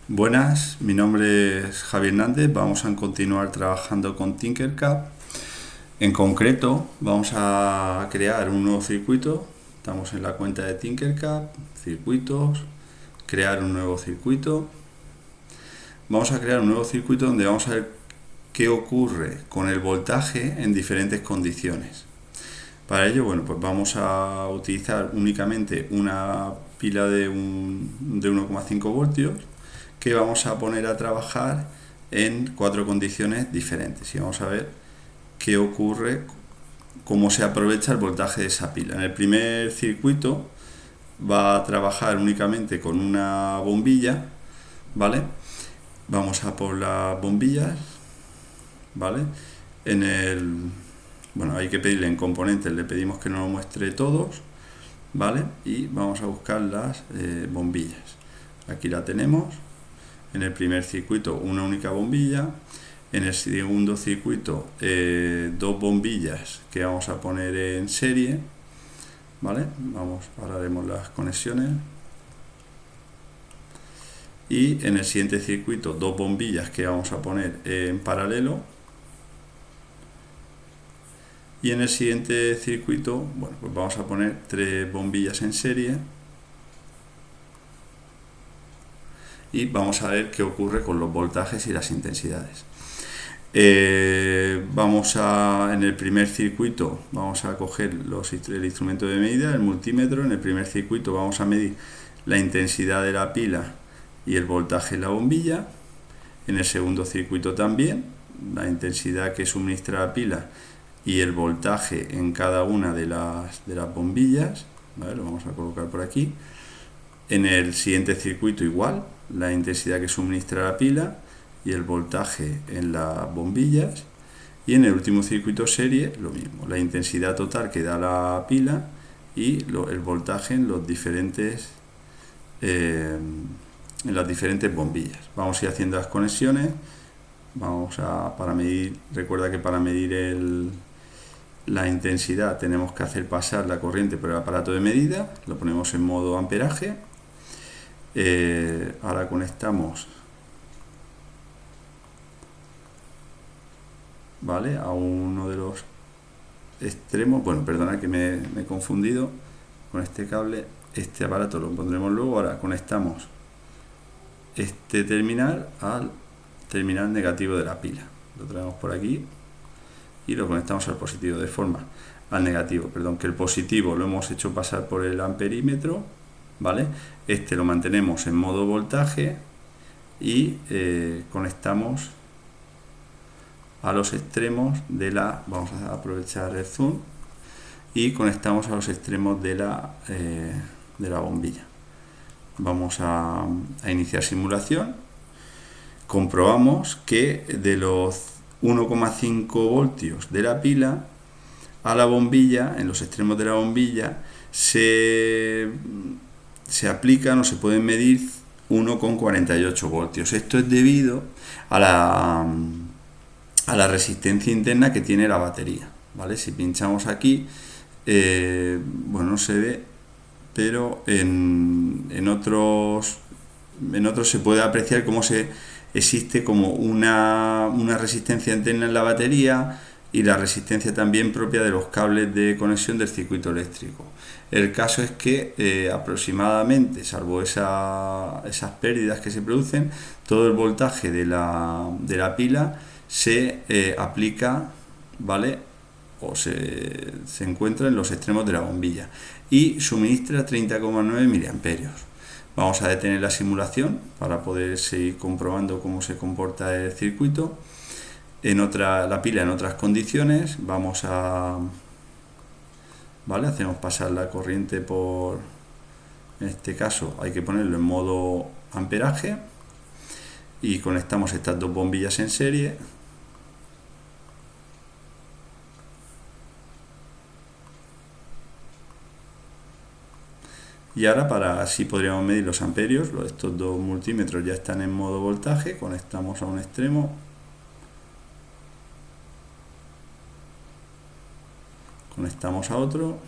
Buenas, mi nombre es Javier Hernández. Vamos a continuar trabajando con Tinkercad. En concreto, vamos a crear un nuevo circuito. Estamos en la cuenta de Tinkercad, circuitos, crear un nuevo circuito. Vamos a crear un nuevo circuito donde vamos a ver qué ocurre con el voltaje en diferentes condiciones. Para ello, bueno, pues vamos a utilizar únicamente una pila de 1,5 voltios que vamos a poner a trabajar en 4 condiciones diferentes y vamos a ver qué ocurre, cómo se aprovecha el voltaje de esa pila. En el primer circuito va a trabajar únicamente con una bombilla, ¿vale? Vamos a por las bombillas, ¿vale? Bueno, hay que pedirle en componentes, le pedimos que nos lo muestre todos, ¿vale? Y vamos a buscar las bombillas. Aquí la tenemos. En el primer circuito una única bombilla, en el segundo circuito dos bombillas que vamos a poner en serie, ¿vale? Ahora haremos las conexiones. Y en el siguiente circuito dos bombillas que vamos a poner en paralelo. Y en el siguiente circuito, bueno, pues vamos a poner 3 bombillas en serie. Y vamos a ver qué ocurre con los voltajes y las intensidades. En el primer circuito vamos a coger el instrumento de medida, el multímetro. En el primer circuito vamos a medir la intensidad de la pila y el voltaje en la bombilla. En el segundo circuito también, la intensidad que suministra la pila y el voltaje en cada una de las bombillas. ¿Vale? Lo vamos a colocar por aquí. En el siguiente circuito igual, la intensidad que suministra la pila y el voltaje en las bombillas. Y en el último circuito serie lo mismo, la intensidad total que da la pila y el voltaje en las diferentes bombillas. Vamos a ir haciendo las conexiones. Recuerda que para medir la intensidad tenemos que hacer pasar la corriente por el aparato de medida. Lo ponemos en modo amperaje. Ahora conectamos, ¿vale?, a uno de los extremos. Bueno, perdona que me he confundido con este cable. Este aparato lo pondremos luego. Ahora conectamos este terminal al terminal negativo de la pila. Lo traemos por aquí y lo conectamos al positivo, al negativo, perdón, que el positivo lo hemos hecho pasar por el amperímetro, ¿vale? Este lo mantenemos en modo voltaje y conectamos a los extremos vamos a aprovechar el zoom y conectamos a los extremos de la bombilla. Vamos a iniciar simulación. Comprobamos que de los 1,5 voltios de la pila a la bombilla, en los extremos de la bombilla, se aplican o se pueden medir 1,48 voltios. Esto es debido a la resistencia interna que tiene la batería, ¿vale? Si pinchamos aquí, bueno, no se ve, pero en otros se puede apreciar cómo existe como una resistencia interna en la batería y la resistencia también propia de los cables de conexión del circuito eléctrico. El caso es que aproximadamente, salvo esas pérdidas que se producen, todo el voltaje de la pila se aplica, ¿vale?, o se encuentra en los extremos de la bombilla y suministra 30,9 miliamperios. Vamos a detener la simulación para poder seguir comprobando cómo se comporta el circuito. La pila en otras condiciones, hacemos pasar la corriente por, en este caso hay que ponerlo en modo amperaje y conectamos estas dos bombillas en serie. Y ahora, así podríamos medir los amperios. Estos dos multímetros ya están en modo voltaje. Conectamos a un extremo, conectamos a otro,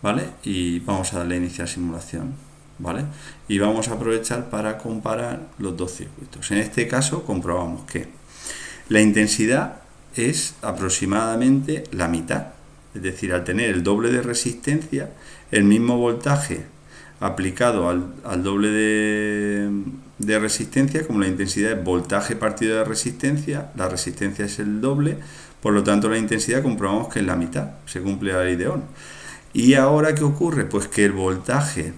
¿vale? Y vamos a darle a iniciar simulación, ¿vale? Y vamos a aprovechar para comparar los dos circuitos. En este caso comprobamos que la intensidad es aproximadamente la mitad, es decir, al tener el doble de resistencia, el mismo voltaje aplicado al doble de resistencia, como la intensidad es voltaje partido de resistencia, la resistencia es el doble, por lo tanto la intensidad comprobamos que es la mitad, se cumple la ley de Ohm. ¿Y ahora qué ocurre? Pues que el voltaje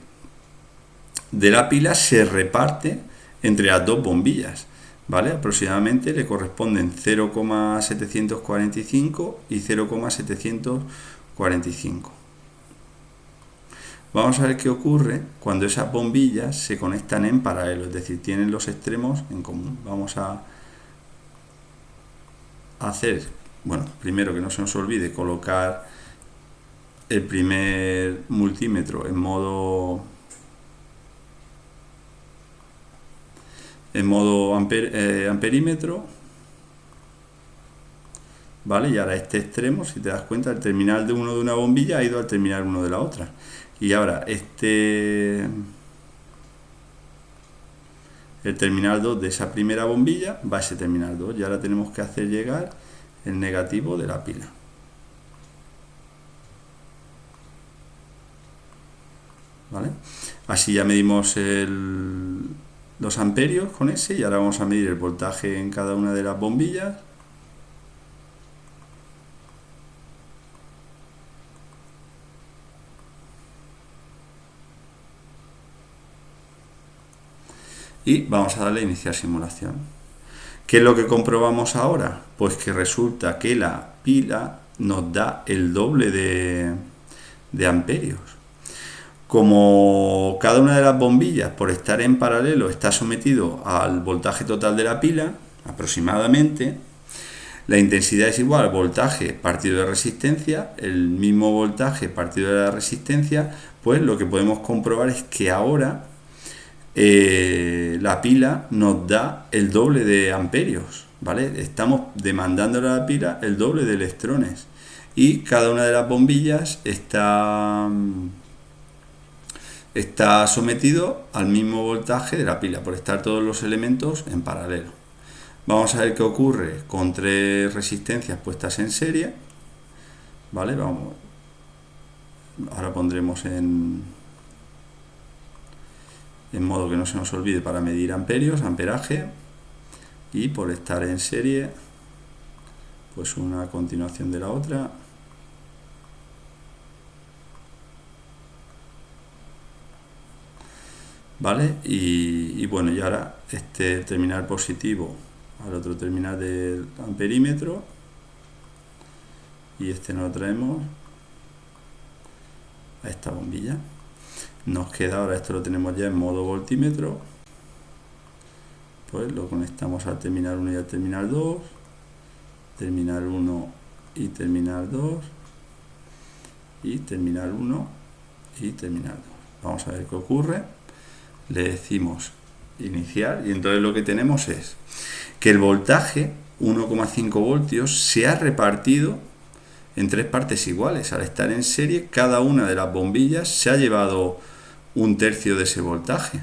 de la pila se reparte entre las dos bombillas, ¿vale? Aproximadamente le corresponden 0,745 y 0,745. Vamos a ver qué ocurre cuando esas bombillas se conectan en paralelo, es decir, tienen los extremos en común. Vamos a hacer, bueno, primero que no se nos olvide colocar el primer multímetro en modo amperímetro, ¿vale? Y ahora este extremo, si te das cuenta, el terminal de uno de una bombilla ha ido al terminal 1 de la otra. Y ahora el terminal 2 de esa primera bombilla va a ese terminal 2. Y ahora tenemos que hacer llegar el negativo de la pila. ¿Vale? Así ya medimos los amperios con ese, y ahora vamos a medir el voltaje en cada una de las bombillas. Y vamos a darle a iniciar simulación. ¿Qué es lo que comprobamos ahora? Pues que resulta que la pila nos da el doble de amperios. Como cada una de las bombillas, por estar en paralelo, está sometido al voltaje total de la pila, aproximadamente, la intensidad es igual al voltaje partido de resistencia, el mismo voltaje partido de la resistencia, pues lo que podemos comprobar es que ahora la pila nos da el doble de amperios, ¿vale? Estamos demandándole a la pila el doble de electrones, y cada una de las bombillas está sometido al mismo voltaje de la pila, por estar todos los elementos en paralelo. Vamos a ver qué ocurre con tres resistencias puestas en serie, ¿vale? Ahora pondremos en modo que no se nos olvide para medir amperios, amperaje, y por estar en serie, pues una a continuación de la otra. ¿Vale? Y bueno, y ahora este terminal positivo al otro terminal del amperímetro, y este nos lo traemos a esta bombilla. Nos queda ahora, esto lo tenemos ya en modo voltímetro, pues lo conectamos al terminal 1 y al terminal 2, terminal 1 y terminal 2, y terminal 1 y terminal 2. Vamos a ver qué ocurre. Le decimos iniciar, y entonces lo que tenemos es que el voltaje 1,5 voltios se ha repartido en tres partes iguales. Al estar en serie, cada una de las bombillas se ha llevado un tercio de ese voltaje,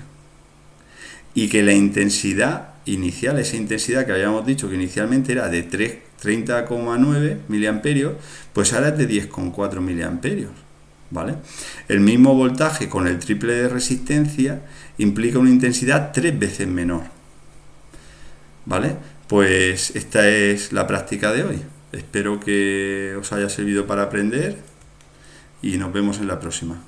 y que la intensidad inicial, esa intensidad que habíamos dicho que inicialmente era de 30,9 miliamperios, pues ahora es de 10,4 miliamperios, ¿vale? El mismo voltaje con el triple de resistencia implica una intensidad 3 veces menor, ¿vale? Pues esta es la práctica de hoy. Espero que os haya servido para aprender, y nos vemos en la próxima.